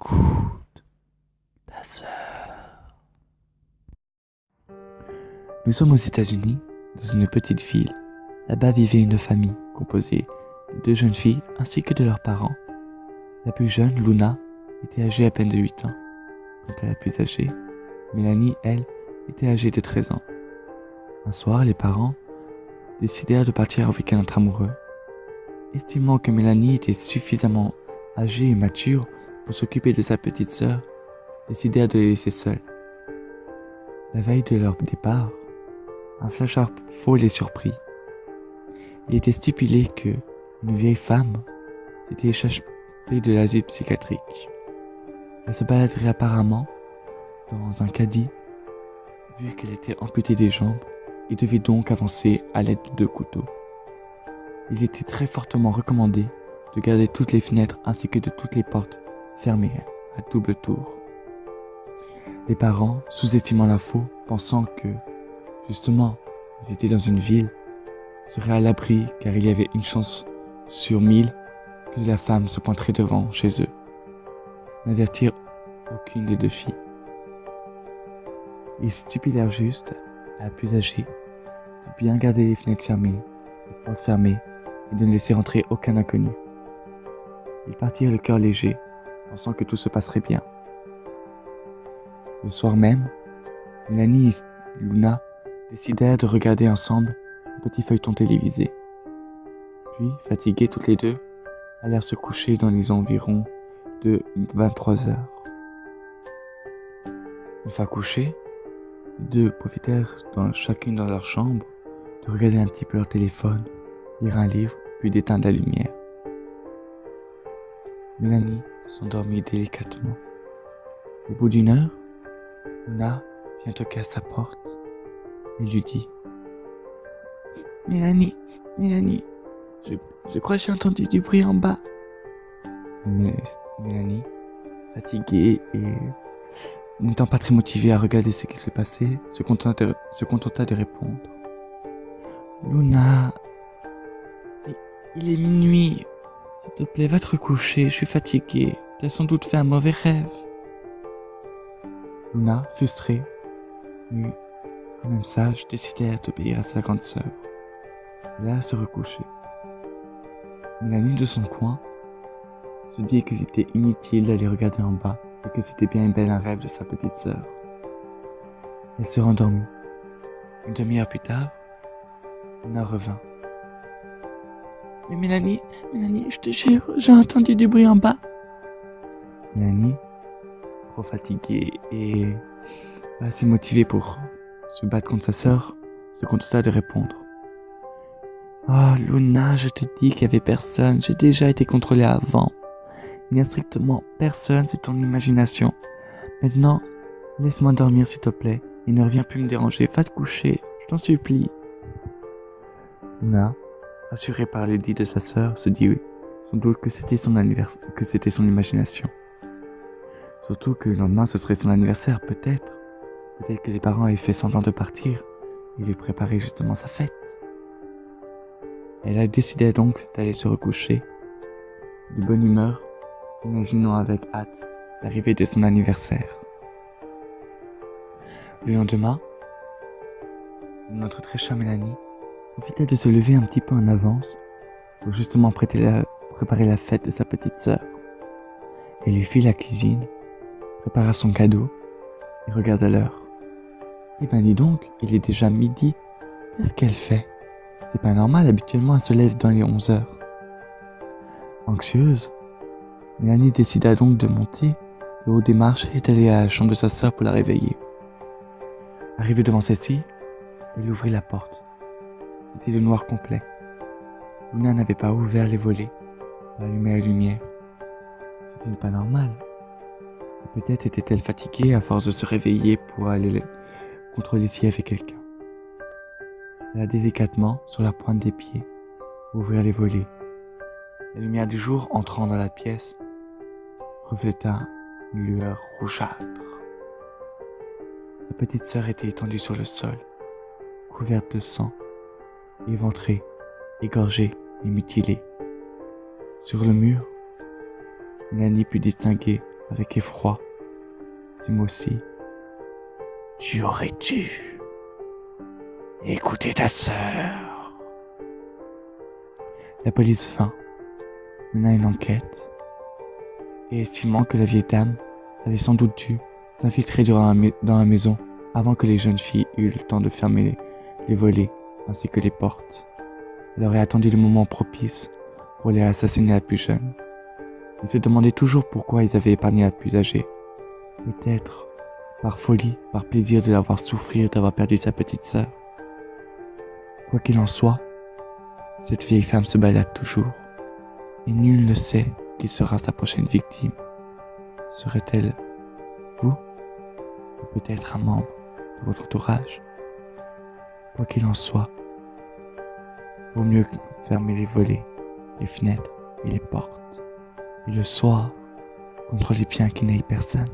Écoute ta sœur. Nous sommes aux États-Unis, dans une petite ville. Là-bas vivait une famille composée de deux jeunes filles ainsi que de leurs parents. La plus jeune, Luna, était âgée à peine de 8 ans. Quant à la plus âgée, Mélanie, elle, était âgée de 13 ans. Un soir, les parents décidèrent de partir en week-end entre amoureux. Estimant que Mélanie était suffisamment âgée et mature pour s'occuper de sa petite sœur, décidèrent de les laisser seuls. La veille de leur départ, un flash info les surprit. Il était stipulé que une vieille femme s'était échappée de l'asile psychiatrique. Elle se baladerait apparemment dans un caddie, vu qu'elle était amputée des jambes et devait donc avancer à l'aide de 2 couteaux. Il était très fortement recommandé de garder toutes les fenêtres ainsi que de toutes les portes fermées à double tour. Les parents, sous-estimant l'info, pensant que, justement, ils étaient dans une ville, seraient à l'abri car il y avait une chance sur 1000 que la femme se pointerait devant chez eux, n'avertirent aucune des deux filles. Ils stipulèrent juste à la plus âgée de bien garder les fenêtres fermées, les portes fermées et de ne laisser entrer aucun inconnu. Ils partirent le cœur léger, pensant que tout se passerait bien. Le soir même, Mélanie et Luna décidèrent de regarder ensemble un petit feuilleton télévisé. Puis, fatiguées toutes les deux, allèrent se coucher dans les environs de 23 heures. Une fois couchées, les deux profitèrent chacune dans leur chambre de regarder un petit peu leur téléphone, lire un livre, puis d'éteindre la lumière. Mélanie s'endormit délicatement. Au bout d'une heure, Luna vient toquer à sa porte et lui dit: Mélanie, je crois que j'ai entendu du bruit en bas. Mais Mélanie, fatiguée et n'étant pas très motivée à regarder ce qui se passait, se contenta de répondre: Luna, il est minuit. S'il te plaît, va te recoucher, je suis fatiguée. T'as sans doute fait un mauvais rêve. Luna, frustrée, mais quand même sage, décidèrent d'obéir à sa grande sœur. Elle alla se recoucher. Mélanie, de son coin, se dit que c'était inutile d'aller regarder en bas et que c'était bien un rêve de sa petite sœur. Elle se rendormit. Une demi-heure plus tard, Luna revint. Mais Mélanie, je te jure, j'ai entendu du bruit en bas. Mélanie, trop fatiguée et pas assez motivée pour se battre contre sa sœur, se contenta de répondre: Oh Luna, je te dis qu'il n'y avait personne, j'ai déjà été contrôlée avant. Il n'y a strictement personne, c'est ton imagination. Maintenant, laisse-moi dormir s'il te plaît, et ne reviens plus me déranger, va te coucher, je t'en supplie. Luna, rassurée par les dits de sa sœur, se dit oui, sans doute que c'était son imagination. Surtout que le lendemain ce serait son anniversaire, peut-être que les parents avaient fait semblant de partir et lui préparer justement sa fête. Elle a décidé donc d'aller se recoucher, de bonne humeur, imaginant avec hâte l'arrivée de son anniversaire. Le lendemain, notre très chère Mélanie profita de se lever un petit peu en avance pour justement préparer la fête de sa petite sœur. Elle lui fit la cuisine, prépara son cadeau et regarda l'heure. Eh ben dis donc, il est déjà midi. Qu'est-ce qu'elle fait? C'est pas normal, habituellement elle se lève dans les 11 heures. Anxieuse, Mélanie décida donc de monter le haut des marches et d'aller à la chambre de sa sœur pour la réveiller. Arrivée devant celle-ci, elle ouvrit la porte. C'était le noir complet. Luna n'avait pas ouvert les volets pour allumer la lumière. C'était pas normal. Et peut-être était-elle fatiguée à force de se réveiller pour aller contrôler s'il y avait quelqu'un. Elle a délicatement, sur la pointe des pieds, ouvert les volets. La lumière du jour entrant dans la pièce refléta une lueur rougeâtre. Sa petite sœur était étendue sur le sol, couverte de sang, éventrée, égorgée et mutilée. Sur le mur, Mélanie put distinguer avec effroi ces mots-ci. Tu aurais dû écouter ta sœur. La police vint, mena une enquête, et estimant que la vieille dame avait sans doute dû s'infiltrer dans la maison avant que les jeunes filles eurent le temps de fermer les volets ainsi que les portes. Elle aurait attendu le moment propice pour aller assassiner la plus jeune. Ils se demandaient toujours pourquoi ils avaient épargné la plus âgée. Peut-être par folie, par plaisir de la voir souffrir d'avoir perdu sa petite sœur. Quoi qu'il en soit, cette vieille femme se balade toujours, et nul ne sait qui sera sa prochaine victime. Serait-elle vous, ou peut-être un membre de votre entourage? Quoi qu'il en soit, vaut mieux fermer les volets, les fenêtres et les portes, et le soir, contrôlez bien qu'il n'y ait personne.